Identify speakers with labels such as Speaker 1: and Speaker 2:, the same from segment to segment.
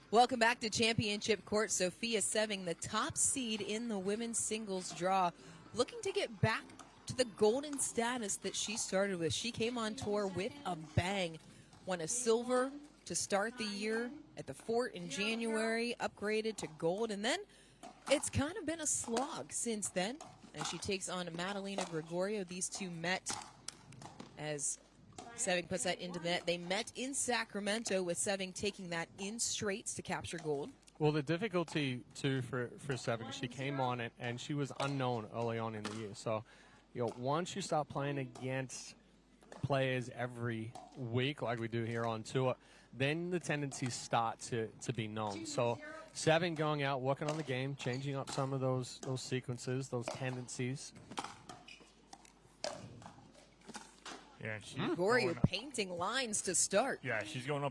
Speaker 1: Welcome back to Championship Court. Sofia Seving, the top seed in the women's singles draw, looking to get back to the golden status that she started with. She came on tour with a bang, won a silver to start the year at the Fort in January, upgraded to gold, and then it's kind of been a slog since then as she takes on Madalina Grigoriu. These two met as Seving puts that into the net. They met in Sacramento with Seving taking that in straights to capture gold.
Speaker 2: Well, the difficulty, too, for Seving, she came on it, and she was unknown early on in the year. So, once you start playing against players every week like we do here on tour, then the tendencies start to be known. So, Seving going out, working on the game, changing up some of those sequences, those tendencies.
Speaker 3: Yeah, she's
Speaker 1: Grigoriu painting lines to start.
Speaker 3: Yeah, she's going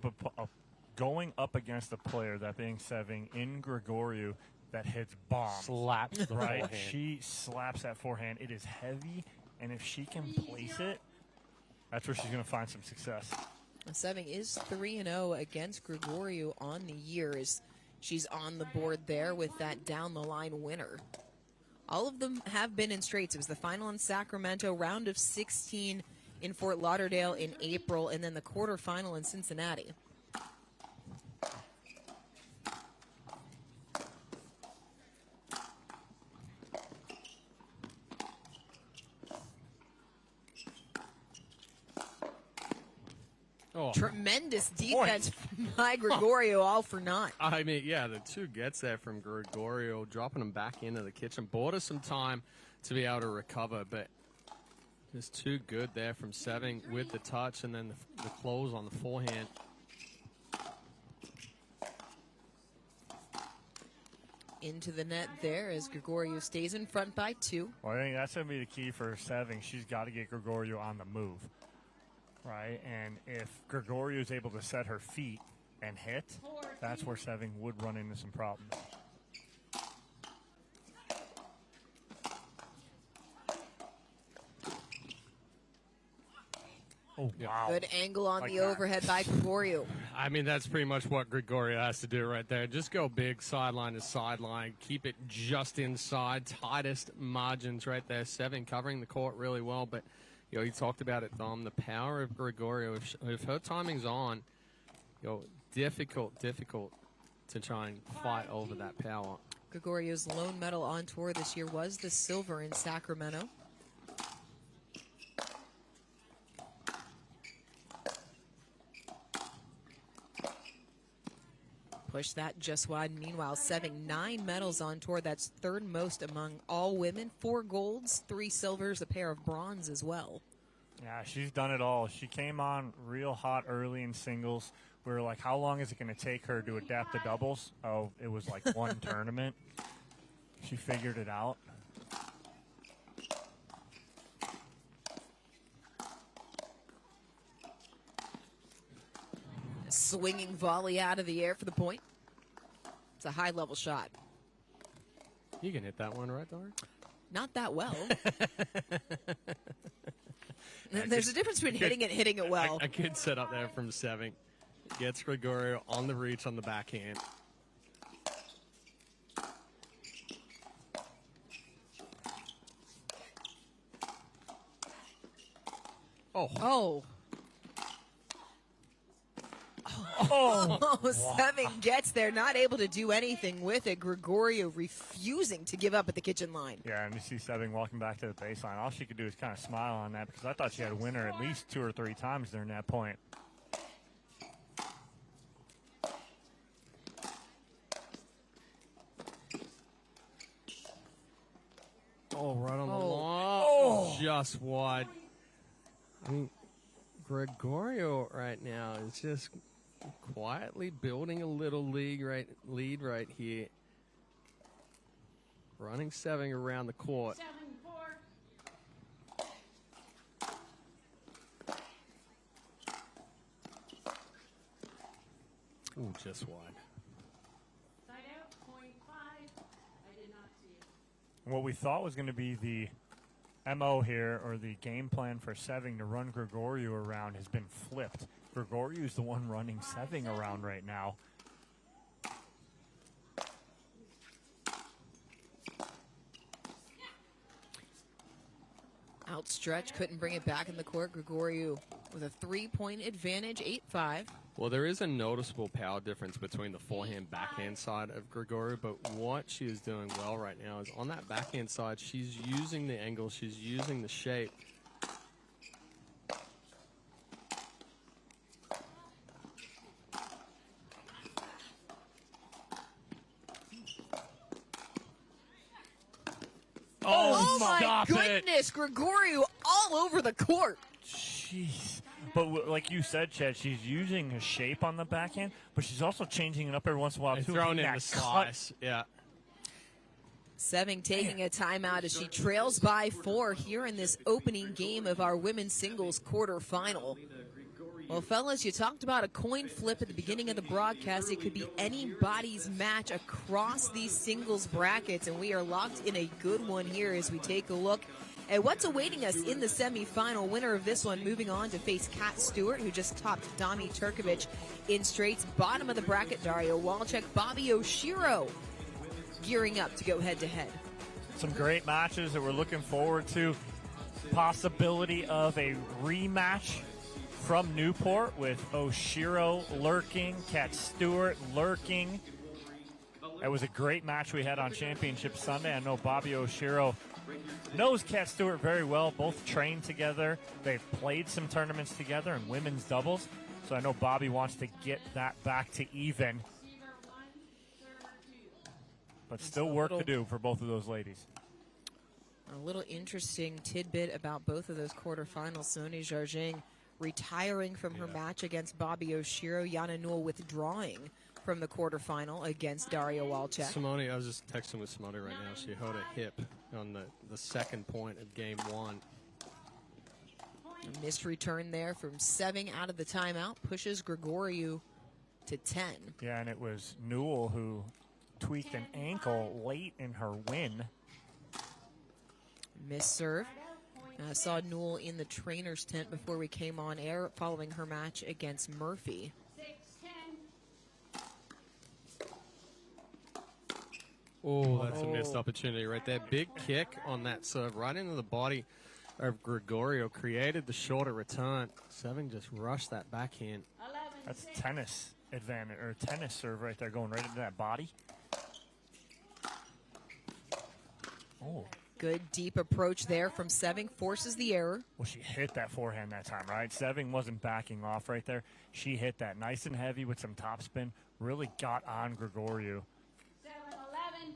Speaker 3: up against a player, that being Seving, in Grigoriu, that hits bombs.
Speaker 2: Slaps the
Speaker 3: right?
Speaker 2: forehand.
Speaker 3: She slaps that forehand. It is heavy, and if she can place it, that's where she's going to find some success.
Speaker 1: Seving is 3-0 against Grigoriu on the year as she's on the board there with that down-the-line winner. All of them have been in straights. It was the final in Sacramento, round of 16 in Fort Lauderdale in April, and then the quarterfinal in Cincinnati.
Speaker 2: Oh.
Speaker 1: Tremendous defense by Grigoriu, all for naught.
Speaker 2: I mean, yeah, the two gets there from Grigoriu, dropping them back into the kitchen. Bought us some time to be able to recover, but just too good there from Seving with the touch and then the close on the forehand.
Speaker 1: Into the net there as Grigoriu stays in front by 2.
Speaker 3: Well, I think that's going to be the key for Seving. She's got to get Grigoriu on the move, right? And if Grigoriu is able to set her feet and hit, that's where Seving would run into some problems. Oh, wow.
Speaker 1: Good angle on the overhead by Grigoriu.
Speaker 2: I mean, that's pretty much what Grigoriu has to do right there. Just go big sideline to sideline. Keep it just inside. Tightest margins right there. Seving covering the court really well. But, you talked about it, Dom. The power of Grigoriu. If her timing's on, difficult to try and fight over that power.
Speaker 1: Grigoriu's lone medal on tour this year was the silver in Sacramento. Push that just wide. Meanwhile, Seving 9 medals on tour. That's third most among all women. 4 golds, 3 silvers, a pair of bronze as well.
Speaker 3: Yeah, she's done it all. She came on real hot early in singles. We were like, how long is it going to take her to adapt to doubles? Oh, it was like one tournament. She figured it out.
Speaker 1: Swinging volley out of the air for the point. It's a high-level shot.
Speaker 2: You can hit that one, right, Dora?
Speaker 1: Not that well. There's a difference between hitting it and hitting it well.
Speaker 2: A good setup there from Seving. Gets Grigoriu on the reach on the backhand.
Speaker 1: Oh, Seving gets there, not able to do anything with it. Grigoriu refusing to give up at the kitchen line.
Speaker 3: Yeah, and you see Seving walking back to the baseline. All she could do is kind of smile on that because I thought she had a winner at least 2 or 3 times during that point.
Speaker 2: Oh, right on the line. Oh, just wide. I mean, Grigoriu right now is just quietly building a little lead right here. Running Seving around the court.
Speaker 4: 7-4.
Speaker 2: Ooh, just wide.
Speaker 4: Side out, 0.5. I did not see it.
Speaker 3: What we thought was going to be the MO here, or the game plan for Seving to run Grigoriu around, has been flipped. Grigoriu is the one running Seving around right now.
Speaker 1: Outstretched, couldn't bring it back in the court. Grigoriu with a 3-point advantage, 8-5.
Speaker 2: Well, there is a noticeable power difference between the forehand backhand side of Grigoriu, but what she is doing well right now is on that backhand side, she's using the angle, she's using the shape.
Speaker 1: Oh my
Speaker 3: stop
Speaker 1: goodness, Grigoriu all over the court.
Speaker 3: Jeez. But like you said, Chad, she's using a shape on the backhand, but she's also changing it up every once in a while.
Speaker 2: And
Speaker 3: too.
Speaker 2: throwing in
Speaker 3: That
Speaker 2: the slice. Yeah.
Speaker 1: Seving taking a timeout as she trails by 4 here in this opening game of our women's singles quarterfinal. Well, fellas, you talked about a coin flip at the beginning of the broadcast. It could be anybody's match across these singles brackets, and we are locked in a good one here as we take a look at what's awaiting us in the semifinal. Winner of this one moving on to face Kat Stewart, who just topped Dami Turkovic in straights. Bottom of the bracket, Daria Walczak, Bobby Oshiro gearing up to go head-to-head.
Speaker 3: Some great matches that we're looking forward to. Possibility of a rematch from Newport with Oshiro lurking, Kat Stewart lurking. It was a great match we had on Championship Sunday. I know Bobby Oshiro knows Kat Stewart very well. Both trained together. They've played some tournaments together in women's doubles. So I know Bobby wants to get that back to even. But still work to do for both of those ladies.
Speaker 1: A little interesting tidbit about both of those quarterfinals. Sony Jarjing retiring from her match against Bobby Oshiro. Yana Newell withdrawing from the quarterfinal against Daria Walczak.
Speaker 2: Simone, I was just texting with Simone right now. She hurt a hip on the second point of game 1.
Speaker 1: A missed return there from Seving out of the timeout. Pushes Grigoriu to 10.
Speaker 3: Yeah, and it was Newell who tweaked an ankle late in her win.
Speaker 1: Missed serve. I saw Newell in the trainer's tent before we came on air following her match against Murphy.
Speaker 4: 6-10.
Speaker 2: Oh, that's a missed opportunity right there. Big kick on that serve right into the body of Grigoriu. Created the shorter return. Seving just rushed that backhand.
Speaker 4: 11.
Speaker 3: That's tennis advantage, or tennis serve right there, going right into that body. Oh.
Speaker 1: Good deep approach there from Seving. Forces the error.
Speaker 3: Well, she hit that forehand that time, right? Seving wasn't backing off right there. She hit that nice and heavy with some topspin. Really got on Grigoriu.
Speaker 4: 7-11.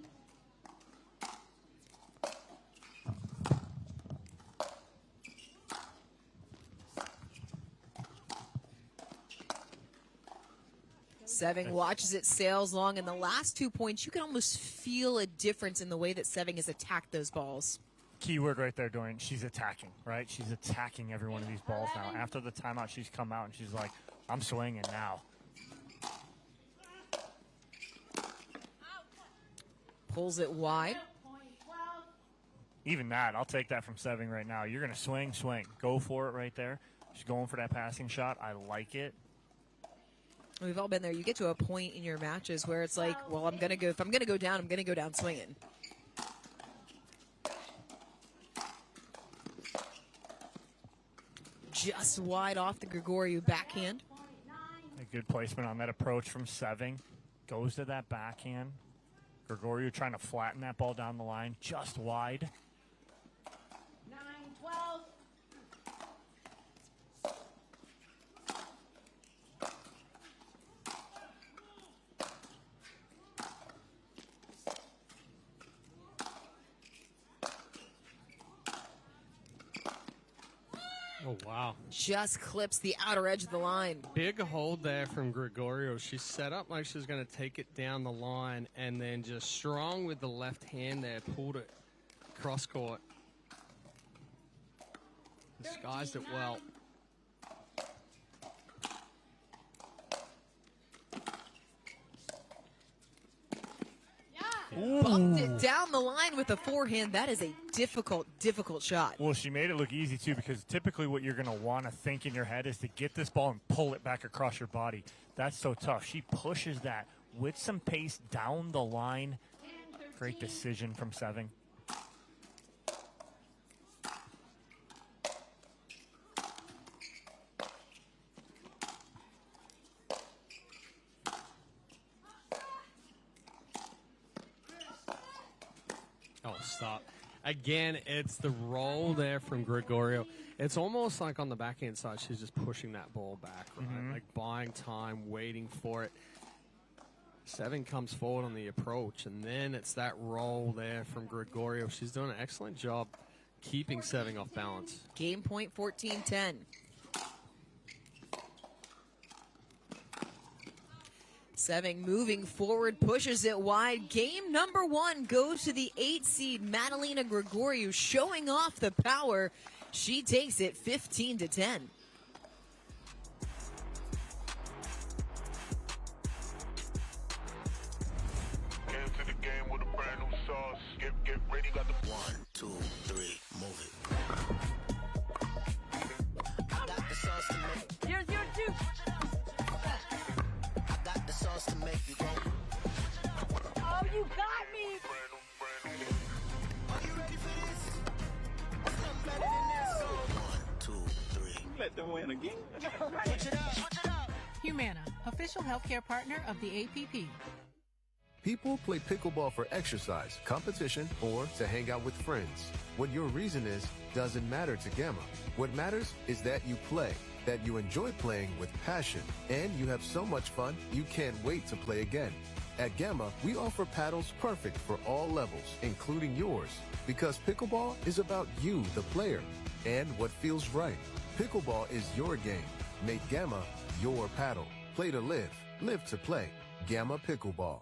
Speaker 1: Seving watches it, sails long, and the last 2 points, you can almost feel a difference in the way that Seving has attacked those balls.
Speaker 3: Keyword right there, Dorian. She's attacking, right? She's attacking every one of these balls now. After the timeout, she's come out and she's like, I'm swinging now.
Speaker 1: Pulls it wide.
Speaker 3: Even that, I'll take that from Seving right now. You're going to swing, swing. Go for it right there. She's going for that passing shot. I like it.
Speaker 1: We've all been there. You get to a point in your matches where it's like, well, I'm going to go, if I'm going to go down, I'm going to go down swinging. Just wide off the Grigoriu backhand.
Speaker 3: A good placement on that approach from Seving. Goes to that backhand. Grigoriu trying to flatten that ball down the line, just wide.
Speaker 4: 9-12.
Speaker 2: Oh, wow.
Speaker 1: Just clips the outer edge of the line.
Speaker 2: Big hold there from Grigoriu. She set up like she was going to take it down the line and then just strong with the left hand there, pulled it cross court. Disguised it well.
Speaker 1: Bumped it down the line with a forehand. That is a difficult, difficult shot.
Speaker 3: Well, she made it look easy, too, because typically what you're going to want to think in your head is to get this ball and pull it back across your body. That's so tough. She pushes that with some pace down the line. Great decision from Seving.
Speaker 2: stop. Again, it's the roll there from Grigoriu. It's almost like on the backhand side, she's just pushing that ball back, right? Like buying time, waiting for it. Seving comes forward on the approach, and then it's that roll there from Grigoriu. She's doing an excellent job keeping Seving off balance.
Speaker 1: Game point 14-10. Seving moving forward, pushes it wide. Game number 1 goes to the 8 seed Madalina Grigoriu, showing off the power. She takes it 15-10.
Speaker 5: Get ready, got the 1, 2, 3, move it. I got the sauce to make.
Speaker 4: Here's your juice.
Speaker 5: I got the sauce to make you go.
Speaker 4: Oh, you got me.
Speaker 5: Are you ready for this? Something better than this. 1, 2, 3.
Speaker 6: Let them win again.
Speaker 5: Switch it up, switch it up.
Speaker 7: Humana, official healthcare partner of the APP.
Speaker 8: People play pickleball for exercise, competition, or to hang out with friends. What your reason is doesn't matter to Gamma. What matters is that you play, that you enjoy playing with passion, and you have so much fun you can't wait to play again. At Gamma, we offer paddles perfect for all levels, including yours, because pickleball is about you, the player, and what feels right. Pickleball is your game. Make Gamma your paddle. Play to live, live to play. Gamma Pickleball.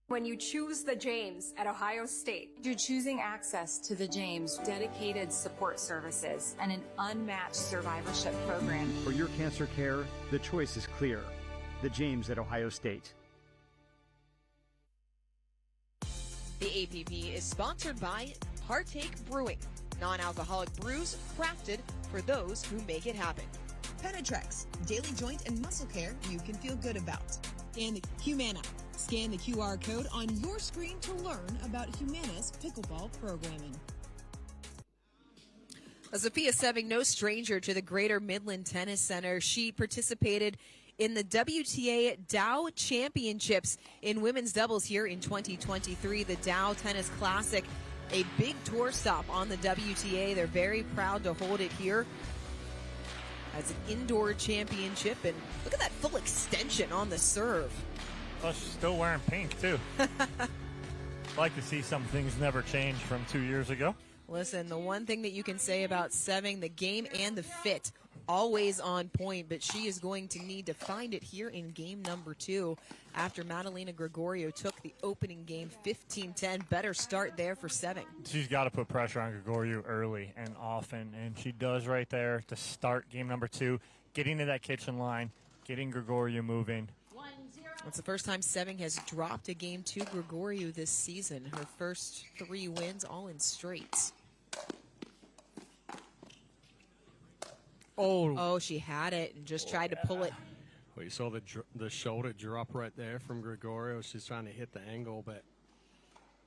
Speaker 9: When you choose the James at Ohio State,
Speaker 10: you're choosing access to the James, dedicated support services, and an unmatched survivorship program.
Speaker 11: For your cancer care, the choice is clear. The James at Ohio State.
Speaker 1: The APP is sponsored by Partake Brewing, non-alcoholic brews crafted for those who make it happen.
Speaker 12: Penetrex, daily joint and muscle care you can feel good about. And Humana. Scan the QR code on your screen to learn about Humana's pickleball programming.
Speaker 1: Sofia Seving, no stranger to the Greater Midland Tennis Center. She participated in the WTA Dow Championships in women's doubles here in 2023. The Dow Tennis Classic, a big tour stop on the WTA. They're very proud to hold it here as an indoor championship. And look at that full extension on the serve.
Speaker 3: Oh, she's still wearing pink, too. Like to see some things never change from 2 years ago.
Speaker 1: Listen, the one thing that you can say about Seving, the game and the fit, always on point, but she is going to need to find it here in game number 2 after Madalina Grigoriu took the opening game 15-10. Better start there for Seving.
Speaker 3: She's got to put pressure on Grigoriu early and often, and she does right there to start game number 2, getting to that kitchen line, getting Grigoriu moving.
Speaker 1: It's the first time Seving has dropped a game to Grigoriu this season. Her first 3 wins, all in straights. Oh, she had it and just tried to pull it.
Speaker 2: Well, you saw the shoulder drop right there from Grigoriu. She's trying to hit the angle, but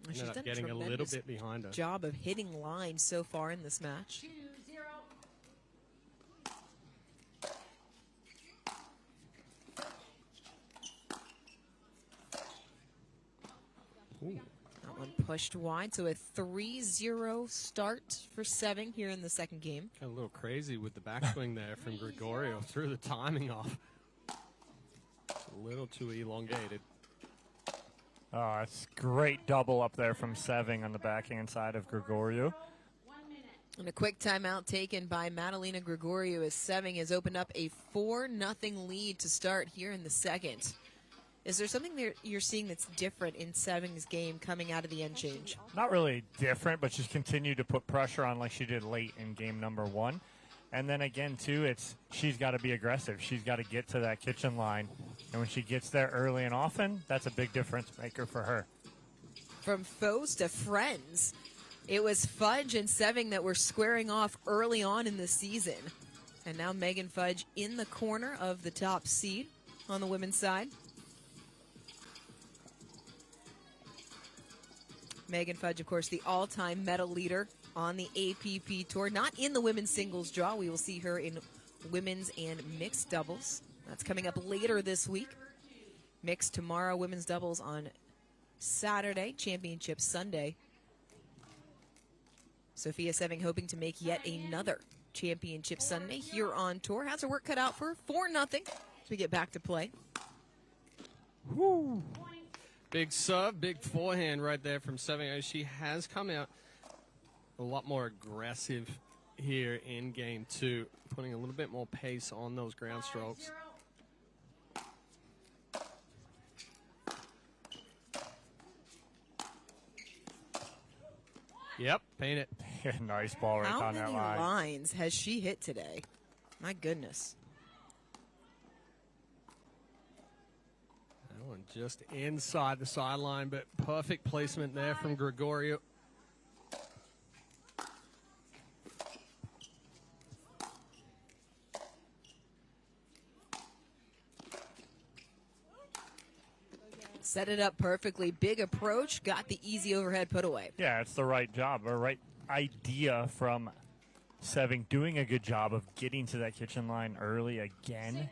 Speaker 1: She's
Speaker 2: ended
Speaker 1: done
Speaker 2: up getting a little bit behind her.
Speaker 1: Job of hitting lines so far in this match.
Speaker 4: 2-0.
Speaker 2: Ooh.
Speaker 1: That one pushed wide, so a 3-0 start for Seving here in the second game.
Speaker 2: Got a little crazy with the backswing there from Grigoriu. Threw the timing off. A little too elongated.
Speaker 3: Oh, it's great double up there from Seving on the backhand side of Grigoriu.
Speaker 1: And a quick timeout taken by Madalina Grigoriu as Seving has opened up a 4-0 lead to start here in the second. Is there something that you're seeing that's different in Seving's game coming out of the end change?
Speaker 3: Not really different, but she's continued to put pressure on like she did late in game number 1. And then again, too, she's got to be aggressive. She's got to get to that kitchen line. And when she gets there early and often, that's a big difference maker for her.
Speaker 1: From foes to friends. It was Fudge and Seving that were squaring off early on in the season. And now Megan Fudge in the corner of the top seed on the women's side. Megan Fudge, of course, the all-time medal leader on the APP Tour. Not in the women's singles draw. We will see her in women's and mixed doubles. That's coming up later this week. Mixed tomorrow, women's doubles on Saturday, championship Sunday. Sofia Seving hoping to make yet another championship Sunday here on tour. Has her work cut out for her 4-0 as we get back to play.
Speaker 2: Woo. Big serve, big forehand right there from Seving. She has come out a lot more aggressive here in game 2, putting a little bit more pace on those ground strokes. Yep, paint it.
Speaker 3: Nice ball right on that line.
Speaker 1: How many lines has she hit today? My goodness.
Speaker 2: That one just inside the sideline, but perfect placement there from Grigoriu.
Speaker 1: Set it up perfectly. Big approach. Got the easy overhead put away.
Speaker 3: Yeah, it's the right job, or right idea from Seving. Doing a good job of getting to that kitchen line early again.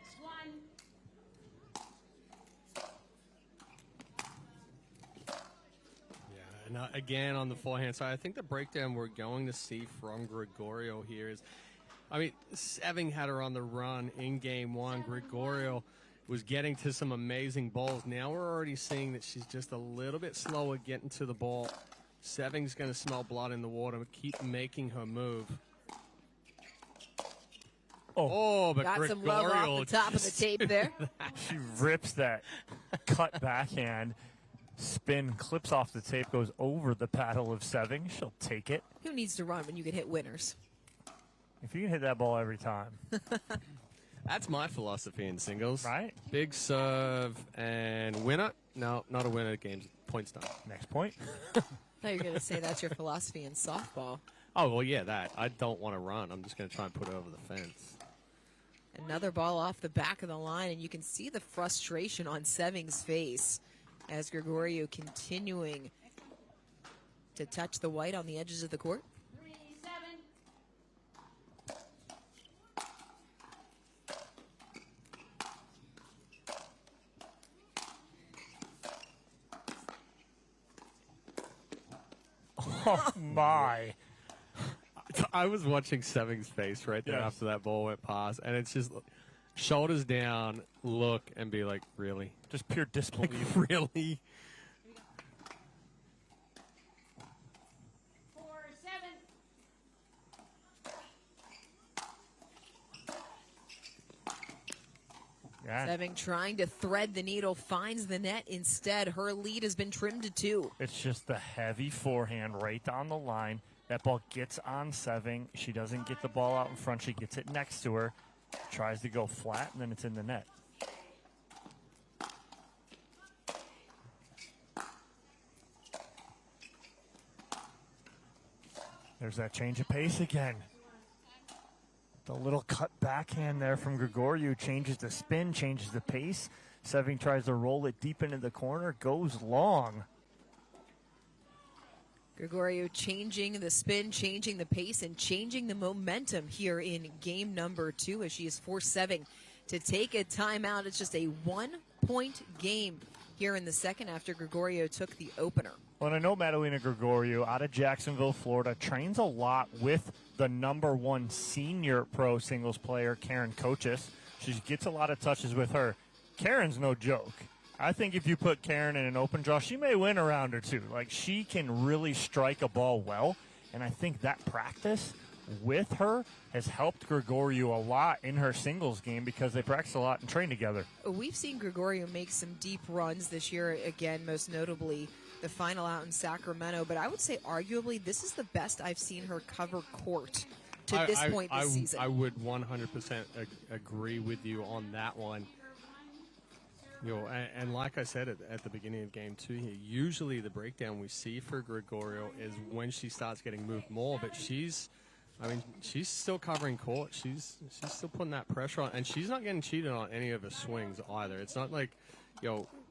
Speaker 2: Yeah, and again on the forehand side, I think the breakdown we're going to see from Grigoriu here is, I mean, Seving had her on the run in game 1. Grigoriu was getting to some amazing balls. Now we're already seeing that she's just a little bit slower getting to the ball. Seving's going to smell blood in the water and keep making her move. But
Speaker 1: got
Speaker 2: Grigoriu
Speaker 1: some love off the top of the tape there.
Speaker 3: She rips that cut backhand, spin, clips off the tape, goes over the paddle of Seving. She'll take it.
Speaker 1: Who needs to run when you can hit winners?
Speaker 3: If you can hit that ball every time.
Speaker 2: That's my philosophy in singles.
Speaker 3: Right.
Speaker 2: Big serve and winner. No, not a winner. Game's points done.
Speaker 3: Next point.
Speaker 1: I thought you were going to say that's your philosophy in softball.
Speaker 2: Oh, well, yeah, that. I don't want to run. I'm just going to try and put it over the fence.
Speaker 1: Another ball off the back of the line, and you can see the frustration on Seving's face as Grigoriu continuing to touch the white on the edges of the court.
Speaker 3: 3-7. Oh, my.
Speaker 2: I was watching Seving's face right there after that ball went past, and it's just shoulders down, look, and be like, really?
Speaker 3: Just pure disbelief.
Speaker 2: Like, really?
Speaker 1: 4-7. Seving trying to thread the needle, finds the net. Instead, her lead has been trimmed to 2.
Speaker 3: It's just the heavy forehand right down the line. That ball gets on Seving. She doesn't get the ball out in front. She gets it next to her. Tries to go flat, and then it's in the net. There's that change of pace again. The little cut backhand there from Grigoriu changes the spin, changes the pace. Seving tries to roll it deep into the corner, goes long.
Speaker 1: Grigoriu changing the spin, changing the pace, and changing the momentum here in game number 2 as she is forced Seving to take a timeout. It's just a 1-point game here in the second after Grigoriu took the opener.
Speaker 3: Well, and I know Madalina Grigoriu out of Jacksonville, Florida, trains a lot with the #1 senior pro singles player, Karen Coaches. She gets a lot of touches with her. Karen's no joke. I think if you put Karen in an open draw, she may win a round or two. Like, she can really strike a ball well, and I think that practice with her has helped Grigoriu a lot in her singles game because they practice a lot and train together.
Speaker 1: We've seen Grigoriu make some deep runs this year, again, most notably the final out in Sacramento, but I would say arguably this is the best I've seen her cover court to this point this season.
Speaker 2: I would 100% agree with you on that one. And like I said at the beginning of game 2 here, usually the breakdown we see for Grigoriu is when she starts getting moved more, but she's still covering court. She's still putting that pressure on, and she's not getting cheated on any of her swings either. It's not like,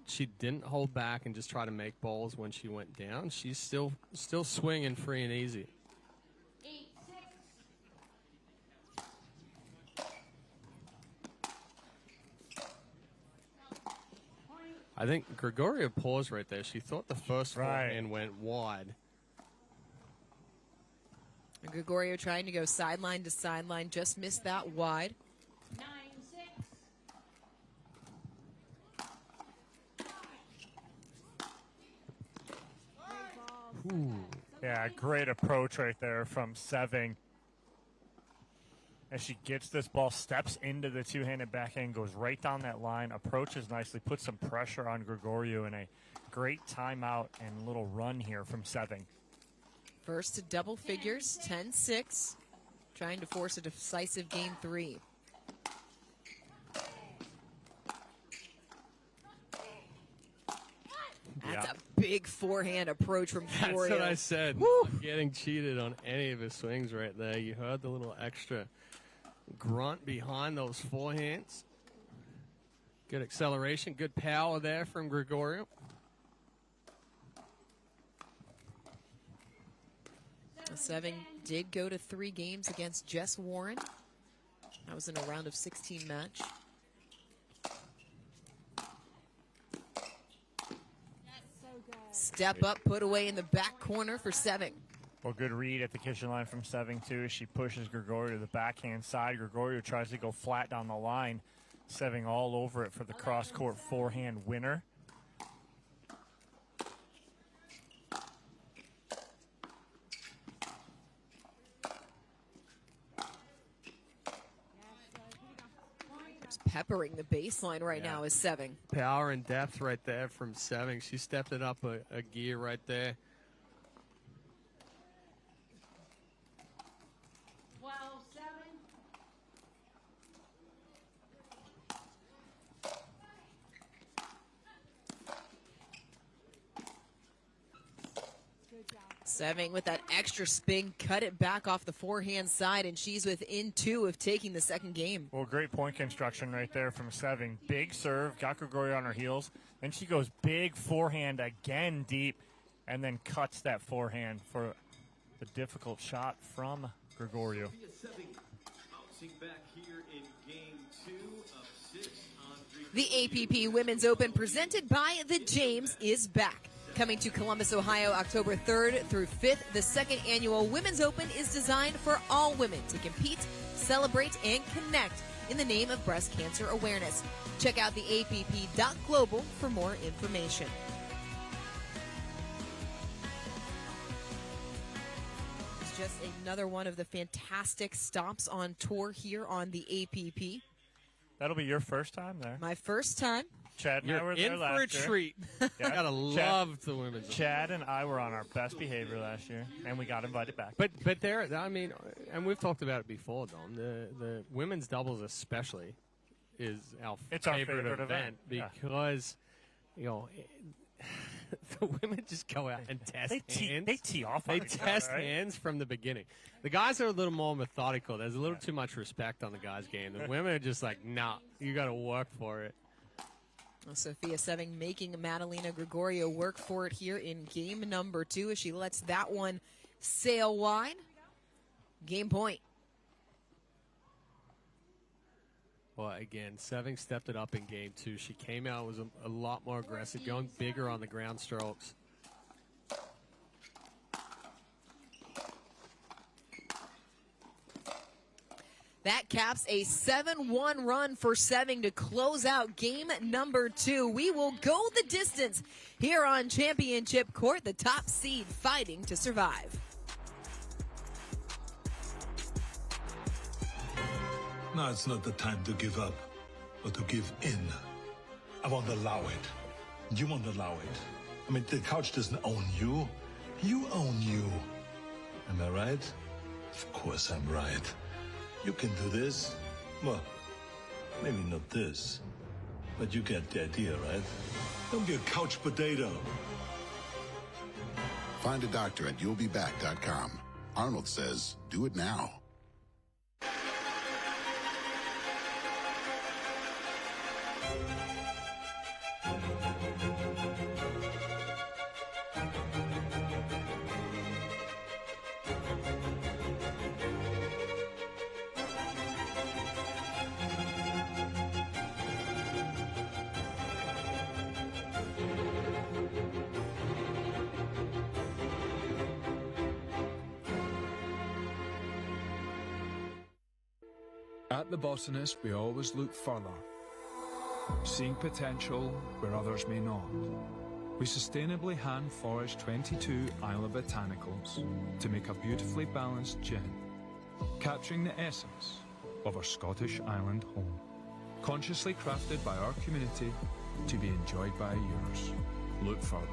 Speaker 2: she didn't hold back and just try to make balls when she went down. She's still swinging free and easy. I think Grigoriu paused right there. She thought the first forehand went wide.
Speaker 1: Grigoriu trying to go sideline to sideline, just missed that wide.
Speaker 4: 9-6.
Speaker 3: Ooh. Yeah, great approach right there from Seving. As she gets this ball, steps into the two-handed backhand, goes right down that line, approaches nicely, puts some pressure on Grigoriu, and a great timeout and little run here from Seving.
Speaker 1: First to double figures, 10-6, trying to force a decisive game 3. That's a big forehand approach from Grigoriu.
Speaker 2: That's what I said. Not getting cheated on any of his swings right there. You heard the little extra grunt behind those forehands. Good acceleration, good power there from Grigoriu.
Speaker 1: Seving did go to 3 games against Jess Warren. That was in a round of 16 match. Step up, put away in the back corner for Seving.
Speaker 3: Well, good read at the kitchen line from Seving, too, as she pushes Grigoriu to the backhand side. Grigoriu tries to go flat down the line. Seving all over it for the cross-court forehand winner.
Speaker 1: Just peppering the baseline right now is Seving.
Speaker 2: Power and depth right there from Seving. She stepped it up a gear right there.
Speaker 4: 12-7.
Speaker 1: Seving with that extra spin, cut it back off the forehand side, and she's within 2 of taking the second game.
Speaker 3: Well, great point construction right there from Seving. Big serve, got Grigoriu on her heels. Then she goes big forehand again deep, and then cuts that forehand for the difficult shot from Grigoriu.
Speaker 1: The APP Women's Open presented by The James is back. Coming to Columbus, Ohio, October 3rd through 5th, the 2nd annual Women's Open is designed for all women to compete, celebrate, and connect in the name of breast cancer awareness. Check out theapp.global for more information. It's just another one of the fantastic stops on tour here on the APP.
Speaker 3: That'll be your first time there.
Speaker 1: My first time.
Speaker 3: Chad and I were there
Speaker 2: in
Speaker 3: last
Speaker 2: for a
Speaker 3: year.
Speaker 2: treat.
Speaker 3: Yeah.
Speaker 2: Gotta love the women's.
Speaker 3: Chad and I were on our best behavior last year, and we got invited back.
Speaker 2: But there, I mean, and we've talked about it before, Dom. The women's doubles especially is our favorite event because the women just go out and test hands.
Speaker 3: They tee off.
Speaker 2: They test hands from the beginning. The guys are a little more methodical. There's a little too much respect on the guys' game. The women are just like, nah, you got to work for it.
Speaker 1: Well, Sofia Seving making Madalina Grigoriu work for it here in game number 2 as she lets that one sail wide. Game point.
Speaker 2: Well, again, Seving stepped it up in game 2. She came out, was a lot more aggressive, going bigger on the ground strokes.
Speaker 1: That caps a 7-1 run for Seving to close out game number 2. We will go the distance here on championship court, the top seed fighting to survive.
Speaker 6: Now it's not the time to give up, but to give in. I won't allow it. You won't allow it. I mean, the couch doesn't own you. You own you. Am I right? Of course I'm right. You can do this. Well, maybe not this, But you get the idea, right? Don't be a couch potato.
Speaker 13: Find a doctor at you'llbeback.com. Arnold says, do it now.
Speaker 14: At the Botanist, we always look further, seeing potential where others may not. We sustainably hand-forage 22 Isla Botanicals to make a beautifully balanced gin, capturing the essence of our Scottish island home, consciously crafted by our community to be enjoyed by yours. Look further.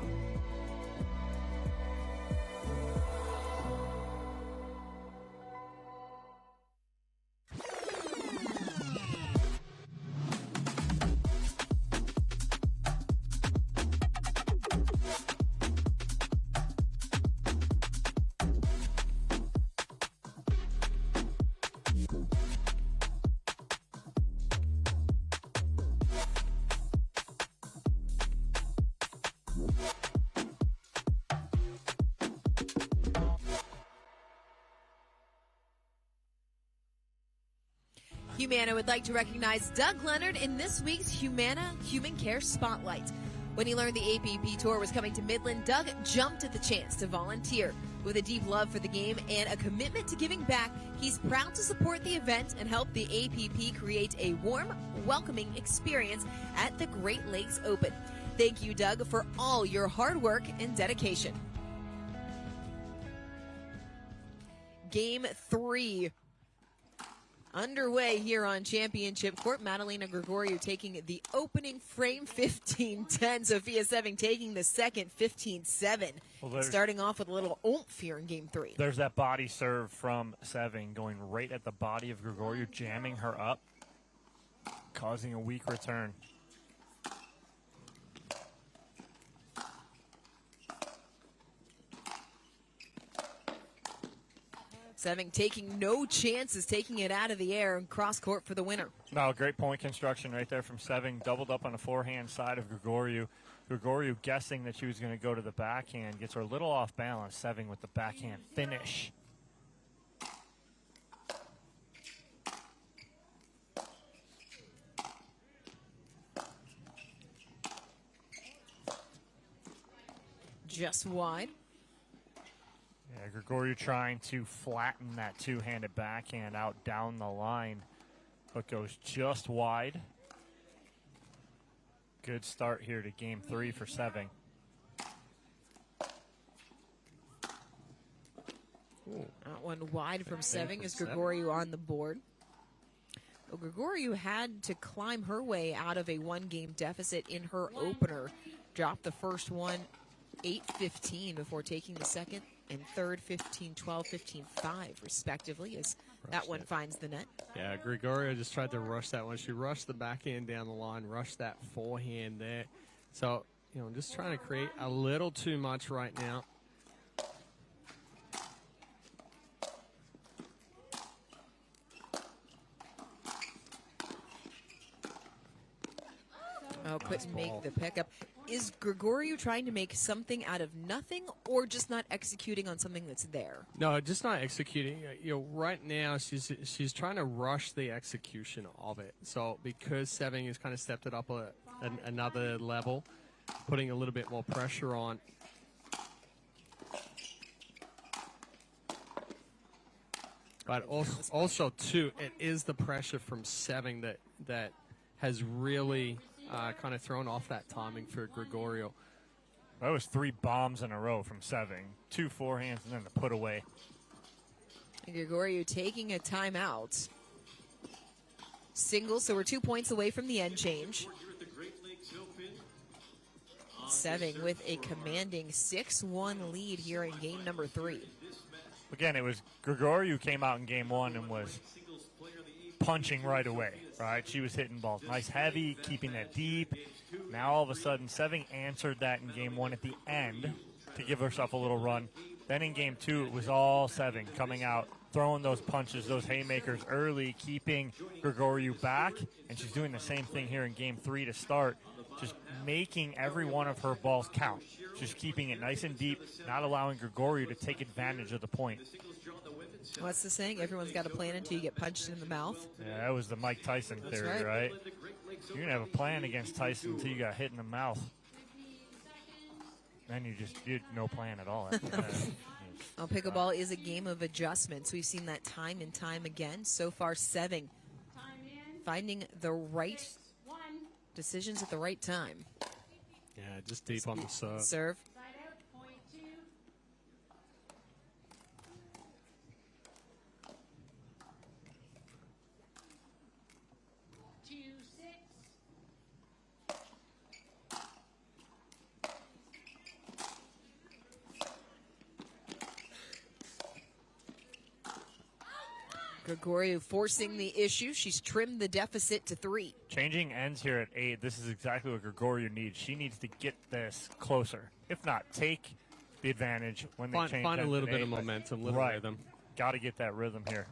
Speaker 1: Humana would like to recognize Doug Leonard in this week's Humana Human Care Spotlight. When he learned the APP Tour was coming to Midland, Doug jumped at the chance to volunteer. With a deep love for the game and a commitment to giving back, he's proud to support the event and help the APP create a warm, welcoming experience at the Great Lakes Open. Thank you, Doug, for all your hard work and dedication. Game 3 underway here on Championship Court. Madalina Grigoriu taking the opening frame 15-10. Sofia 7 taking the second 15-7. Well, starting off with a little oomph here in Game 3.
Speaker 3: There's that body serve from 7 going right at the body of Grigoriu, jamming her up, causing a weak return.
Speaker 1: Seving taking no chances, taking it out of the air and cross court for the winner.
Speaker 3: No, great point construction right there from Seving. Doubled up on the forehand side of Grigoriu. Grigoriu guessing that she was going to go to the backhand. Gets her a little off balance. Seving with the backhand finish.
Speaker 1: Just wide.
Speaker 3: Yeah, Grigoriu trying to flatten that two-handed backhand out down the line, but goes just wide. Good start here to Game 3 for Seving.
Speaker 1: That one wide from Seving as Grigoriu on the board. Well, Grigoriu had to climb her way out of a one-game deficit in her opener. Dropped the first one 8-15 before taking the second and third 15-12, 15-5 respectively as that one finds the net.
Speaker 2: Yeah, Grigoriu just tried to rush that one. She rushed the backhand down the line, rushed that forehand there. So, you know, just trying to create a little too much right now.
Speaker 1: Oh, couldn't make the pickup. Is Grigoriu trying to make something out of nothing or just not executing on something that's there?
Speaker 2: No, just not executing. You know, right now she's trying to rush the execution of it. So because Seving has kind of stepped it up another level, putting a little bit more pressure on. But also too, it is the pressure from Seving that has really kind of thrown off that timing for Grigoriu.
Speaker 3: That was 3 bombs in a row from Seving. 2 forehands and then the put away.
Speaker 1: And Grigoriu taking a timeout. Single, so we're 2 points away from the end change. Seving with a commanding 6-1 lead here in game number 3.
Speaker 3: Again, it was Grigoriu came out in Game 1 and was punching right away. right? She was hitting balls nice heavy, keeping it deep. Now all of a sudden, Seving answered that in game one at the end to give herself a little run. Then in game two, it was all Seving coming out, throwing those punches, those haymakers early, keeping Grigoriu back. And she's doing the same thing here in game three to start, just making every one of her balls count. Just keeping it nice and deep, not allowing Grigoriu to take advantage of the point.
Speaker 1: What's the saying? Everyone's got a plan until you get punched in the mouth.
Speaker 3: Yeah, that was the Mike Tyson theory, right? You're going to have a plan against Tyson until you got hit in the mouth. Then you had no plan at all.
Speaker 1: Well, pickleball is a game of adjustments. We've seen that time and time again. So far, Seving finding the right decisions at the right time.
Speaker 2: Yeah, just deep on the serve.
Speaker 1: Serve. Grigoriu forcing the issue. She's trimmed the deficit to 3.
Speaker 3: Changing ends here at 8. This is exactly what Grigoriu needs. She needs to get this closer. If not, take the advantage when they change.
Speaker 2: Find a little bit of momentum, little rhythm.
Speaker 3: Got to get that rhythm here.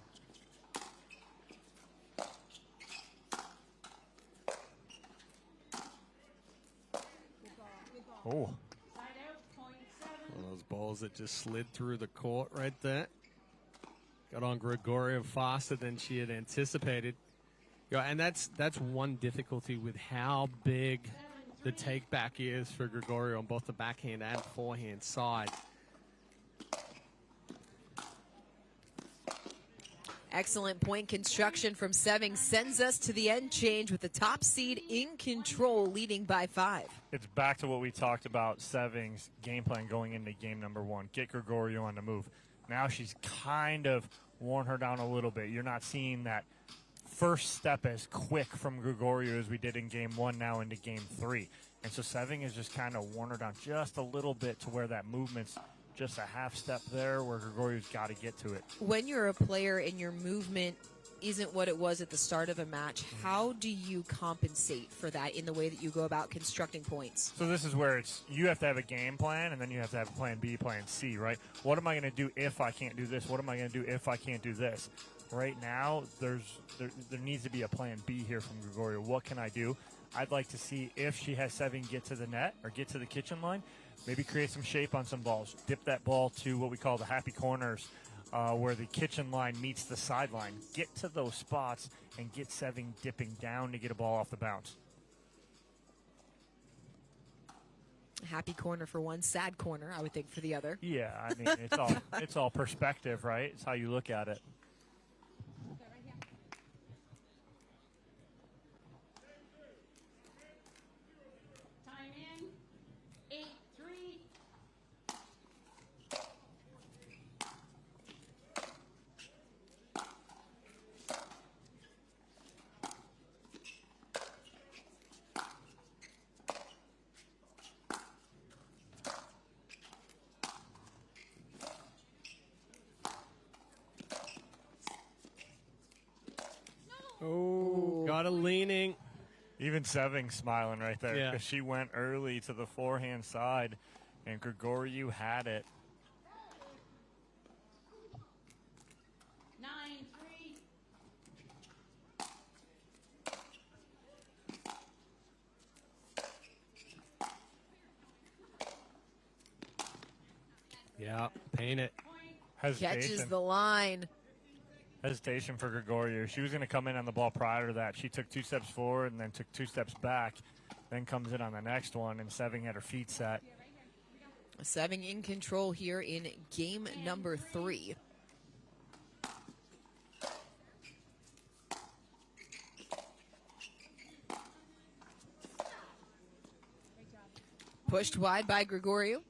Speaker 3: Oh.
Speaker 2: One of those balls that just slid through the court right there. Got on Grigoriu faster than she had anticipated. Yeah, and that's one difficulty with how big the take back is for Grigoriu on both the backhand and forehand side.
Speaker 1: Excellent point construction from Seving sends us to the end change with the top seed in control, leading by 5.
Speaker 3: It's back to what we talked about, Seving's game plan going into game number 1. Get Grigoriu on the move. Now she's kind of worn her down a little bit. You're not seeing that first step as quick from Grigoriu as we did in game 1 now into game 3. And so Seving is just kind of worn her down just a little bit to where that movement's just a half step there where Grigoriu's got to get to it.
Speaker 1: When you're a player and your movement isn't what it was at the start of a match, how do you compensate for that in the way that you go about constructing points?
Speaker 3: So this is where you have to have a game plan, and then you have to have plan B, plan C, right? What am I going to do if I can't do this? What am I going to do if I can't do this? Right now, there needs to be a plan B here from Grigoriu. What can I do? I'd like to see if she has Seving get to the net or get to the kitchen line, maybe create some shape on some balls, dip that ball to what we call the happy corners, where the kitchen line meets the sideline. Get to those spots and get Seving dipping down to get a ball off the bounce.
Speaker 1: Happy corner for one, sad corner, I would think, for the other.
Speaker 3: Yeah, I mean, it's all perspective, right? It's how you look at it.
Speaker 4: Time in, 8-3.
Speaker 2: Oh, got a leaning.
Speaker 3: Even Seving smiling right there because she went early to the forehand side, and Grigoriu had it.
Speaker 4: 9-3.
Speaker 2: Yeah, paint it.
Speaker 1: Catches the line.
Speaker 3: Hesitation for Grigoriu. She was going to come in on the ball prior to that. She took 2 steps forward and then took 2 steps back, then comes in on the next one, and Seving had her feet set.
Speaker 1: Seving in control here in game number 3. Pushed wide by Grigoriu.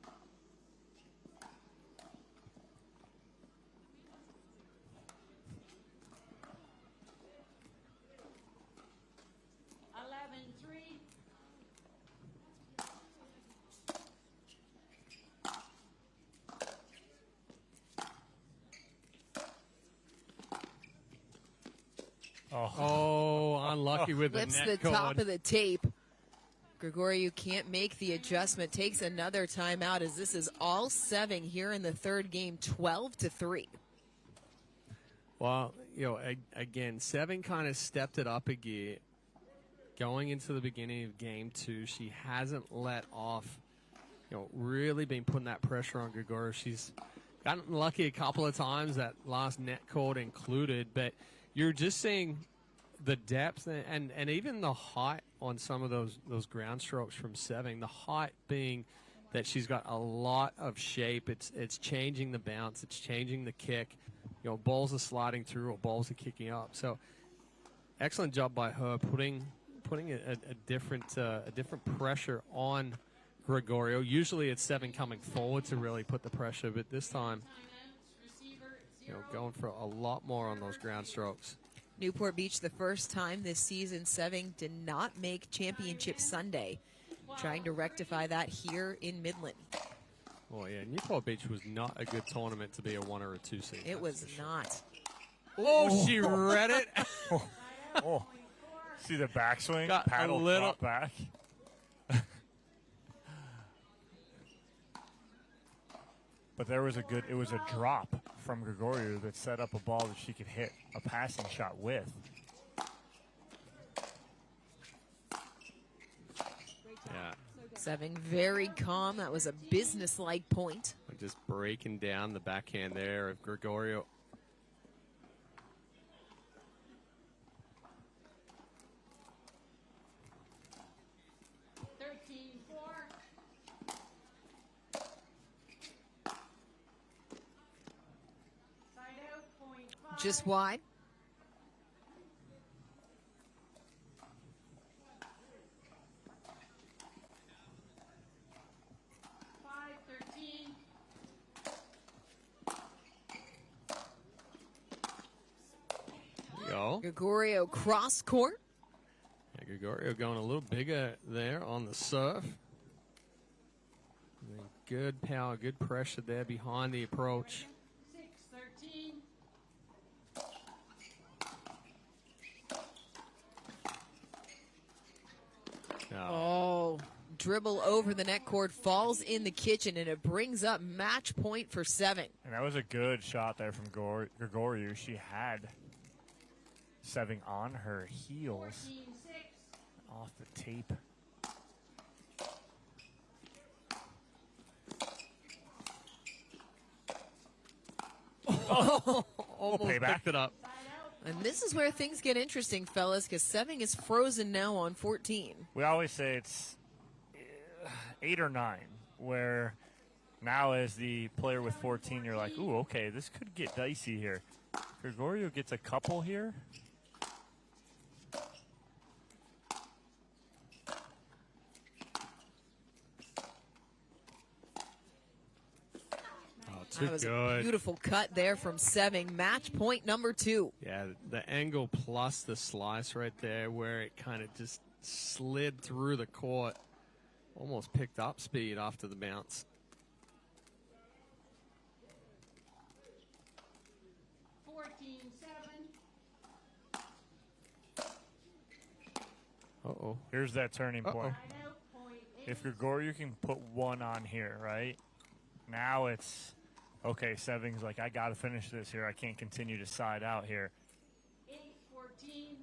Speaker 2: Oh, unlucky with the
Speaker 1: Flips
Speaker 2: net
Speaker 1: the top
Speaker 2: cord.
Speaker 1: of the tape. Grigoriu can't make the adjustment, takes another timeout as this is all 7 here in the third game, 12-3.
Speaker 2: Well, again, 7 kind of stepped it up a gear. Going into the beginning of game 2, she hasn't let off, really been putting that pressure on Grigoriu. She's gotten lucky a couple of times, that last net cord included, but you're just seeing the depth and even the height on some of those ground strokes from 7. The height being that she's got a lot of shape. It's changing the bounce. It's changing the kick. Balls are sliding through or balls are kicking up. So excellent job by her putting a different pressure on Grigoriu. Usually it's 7 coming forward to really put the pressure, but this time, going for a lot more on those ground strokes.
Speaker 1: Newport Beach, the first time this season, 7 did not make Championship Sunday. Trying to rectify that here in Midland.
Speaker 2: Oh, yeah, Newport Beach was not a good tournament to be a 1 or a 2 seed.
Speaker 1: It was not.
Speaker 2: Oh, she read it.
Speaker 3: Oh. See the backswing?
Speaker 2: Got
Speaker 3: Paddle
Speaker 2: a little
Speaker 3: drop back. But it was a drop from Grigoriu that set up a ball that she could hit a passing shot with.
Speaker 2: Yeah.
Speaker 1: 7 very calm. That was a business-like point.
Speaker 2: Just breaking down the backhand there of Grigoriu.
Speaker 1: Just wide.
Speaker 2: Go.
Speaker 1: Grigoriu cross court.
Speaker 2: Yeah, Grigoriu going a little bigger there on the serve. And then good power, good pressure there behind the approach.
Speaker 4: 6-13.
Speaker 1: Oh, dribble over the net cord, falls in the kitchen, and it brings up match point for 7.
Speaker 3: And that was a good shot there from Grigoriu. She had 7 on her heels.
Speaker 4: 14-6.
Speaker 3: Off the tape.
Speaker 2: Almost
Speaker 3: payback.
Speaker 2: picked it up.
Speaker 1: And this is where things get interesting, fellas, because 7 is frozen now on 14.
Speaker 3: We always say it's 8 or 9, where now as the player with 14, you're like, ooh, okay, this could get dicey here. Grigoriu gets a couple here.
Speaker 1: That was
Speaker 2: good.
Speaker 1: a beautiful cut there from 7. Match point number 2.
Speaker 2: Yeah, the angle plus the slice right there where it kind of just slid through the court. Almost picked up speed after the bounce. Uh-oh.
Speaker 3: Here's that turning point. If Grigoriu can put 1 on here, right? Now it's, okay, 7's like, I got to finish this here. I can't continue to side out here.
Speaker 4: 8-14.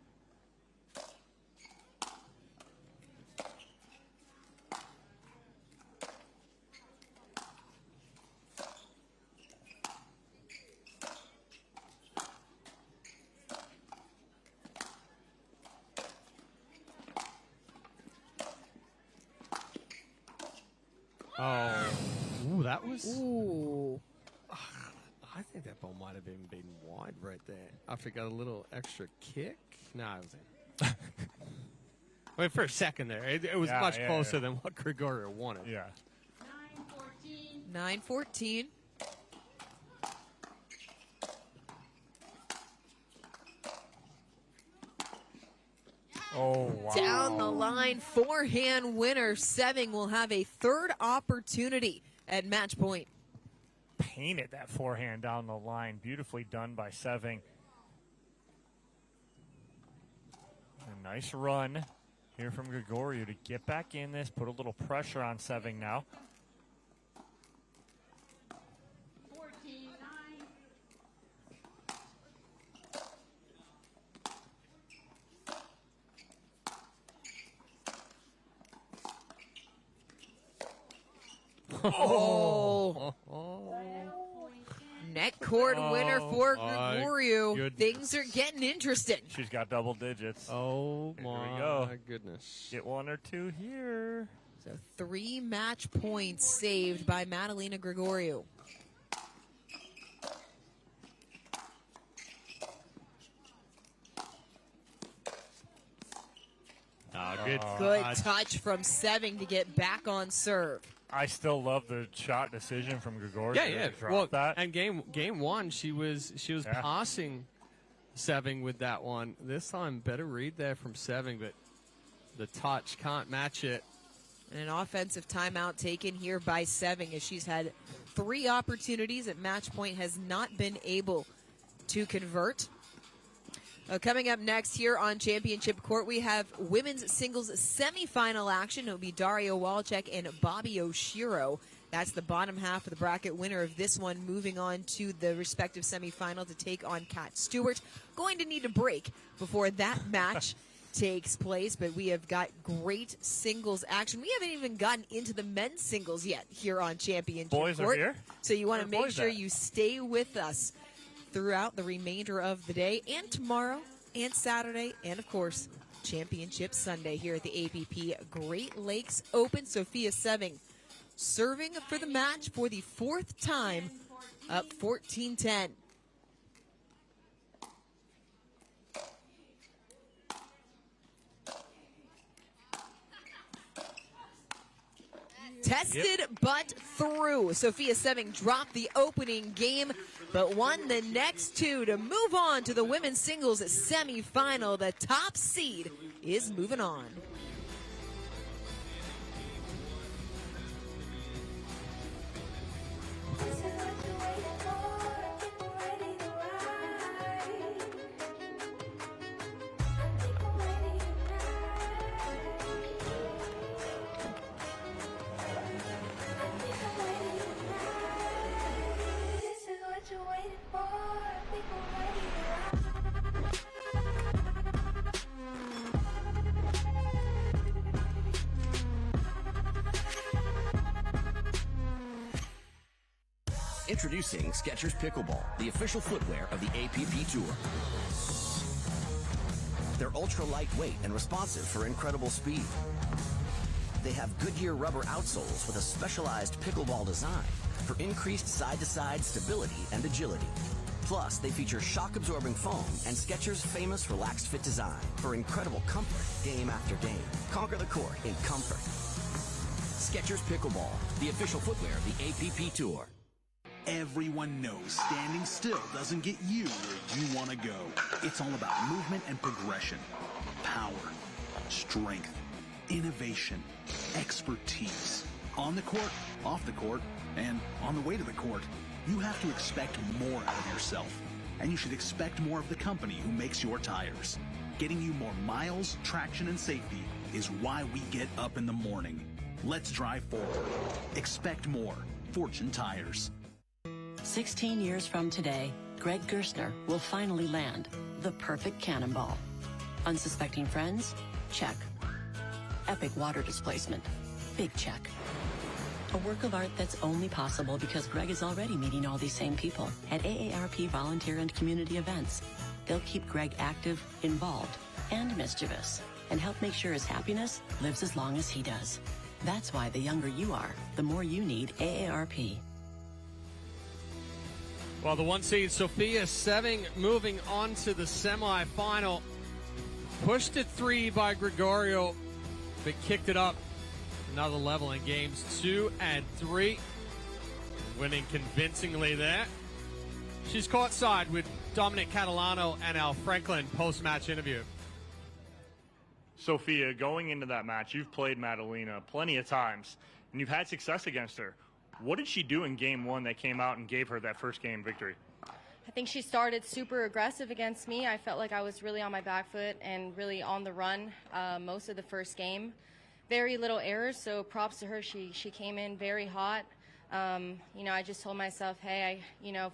Speaker 2: Oh, ooh, that was.
Speaker 1: Ooh.
Speaker 2: I think that ball might have been wide right there. After it got a little extra kick. No, it was in. I mean, for a second there, it was much closer than what Grigoriu wanted.
Speaker 3: Yeah.
Speaker 1: 9-14. 9-14.
Speaker 3: Oh, wow.
Speaker 1: Down the line, forehand winner. 7 will have a third opportunity at match point.
Speaker 3: Painted that forehand down the line. Beautifully done by 7. And Nice run here from Grigoriu to get back in this, put a little pressure on Seving now.
Speaker 1: 14-9. Oh. Net court winner for Grigoriu. Things are getting interesting.
Speaker 3: She's got double digits.
Speaker 2: Oh, my goodness.
Speaker 3: Get one or two here.
Speaker 1: So 3 match points saved by Madalina Grigoriu. Good touch from Seving to get back on serve.
Speaker 3: I still love the shot decision from Grigoriu.
Speaker 2: Yeah. Well, and game one, she was passing Seving with that one. This time, better read there from Seving, but the touch can't match it.
Speaker 1: And an offensive timeout taken here by Seving as she's had 3 opportunities at match point, has not been able to convert. Coming up next here on Championship Court, we have women's singles semifinal action. It'll be Daria Walczak and Bobby Oshiro. That's the bottom half of the bracket. Winner of this one moving on to the respective semifinal to take on Kat Stewart. Going to need a break before that match takes place, but we have got great singles action. We haven't even gotten into the men's singles yet here on Championship
Speaker 3: Boys
Speaker 1: Court.
Speaker 3: Are here.
Speaker 1: So you want to make sure you stay with us throughout the remainder of the day and tomorrow and Saturday and, of course, Championship Sunday here at the APP Great Lakes Open. Sofia Seving serving for the match for the 4th time, up 14-10. Tested but through. Sofia Seving dropped the opening game, but won the next 2 to move on to the women's singles semifinal. The top seed is moving on.
Speaker 15: Introducing Skechers Pickleball, the official footwear of the APP Tour. They're ultra lightweight and responsive for incredible speed. They have Goodyear rubber outsoles with a specialized pickleball design for increased side-to-side stability and agility. Plus, they feature shock-absorbing foam and Skechers' famous relaxed fit design for incredible comfort game after game. Conquer the court in comfort. Skechers Pickleball, the official footwear of the APP Tour.
Speaker 16: Everyone knows standing still doesn't get you where you want to go. It's all about movement and progression, power, strength, innovation, expertise. On the court, off the court, and on the way to the court, you have to expect more out of yourself. And you should expect more of the company who makes your tires. Getting you more miles, traction, and safety is why we get up in the morning. Let's drive forward. Expect more. Fortune Tires.
Speaker 17: 16 years from today, Greg Gerstner will finally land the perfect cannonball. Unsuspecting friends? Check. Epic water displacement? Big check. A work of art that's only possible because Greg is already meeting all these same people at AARP volunteer and community events. They'll keep Greg active, involved, and mischievous, and help make sure his happiness lives as long as he does. That's why the younger you are, the more you need AARP.
Speaker 2: Well, the 1 seed Sofia Seving moving on to the semifinal. Pushed it 3 by Grigoriu, but kicked it up another level in games 2 and 3. Winning convincingly there. She's courtside with Dominic Catalano and Al Franklin post-match interview.
Speaker 3: Sofia, going into that match, you've played Madalina plenty of times, and you've had success against her. What did she do in game 1 that came out and gave her that first game victory?
Speaker 18: I think she started super aggressive against me. I felt like I was really on my back foot and really on the run most of the first game. Very little errors, so props to her. She came in very hot. I just told myself, hey,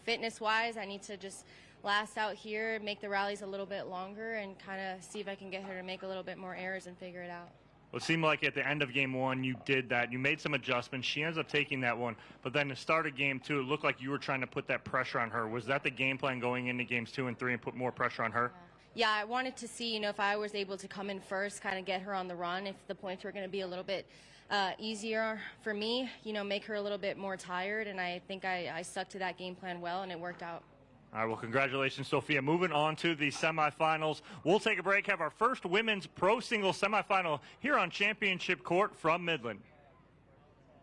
Speaker 18: fitness-wise, I need to just last out here, make the rallies a little bit longer, and kind of see if I can get her to make a little bit more errors and figure it out.
Speaker 3: Well, it seemed like at the end of game one, you did that. You made some adjustments. She ends up taking that one. But then to start of game two, it looked like you were trying to put that pressure on her. Was that the game plan going into games 2 and 3 and put more pressure on her?
Speaker 18: Yeah, I wanted to see, if I was able to come in first, kind of get her on the run, if the points were going to be a little bit easier for me, make her a little bit more tired. And I think I stuck to that game plan well, and it worked out.
Speaker 3: All right, well, congratulations, Sofia. Moving on to the semifinals. We'll take a break, have our first women's pro singles semifinal here on Championship Court from Midland.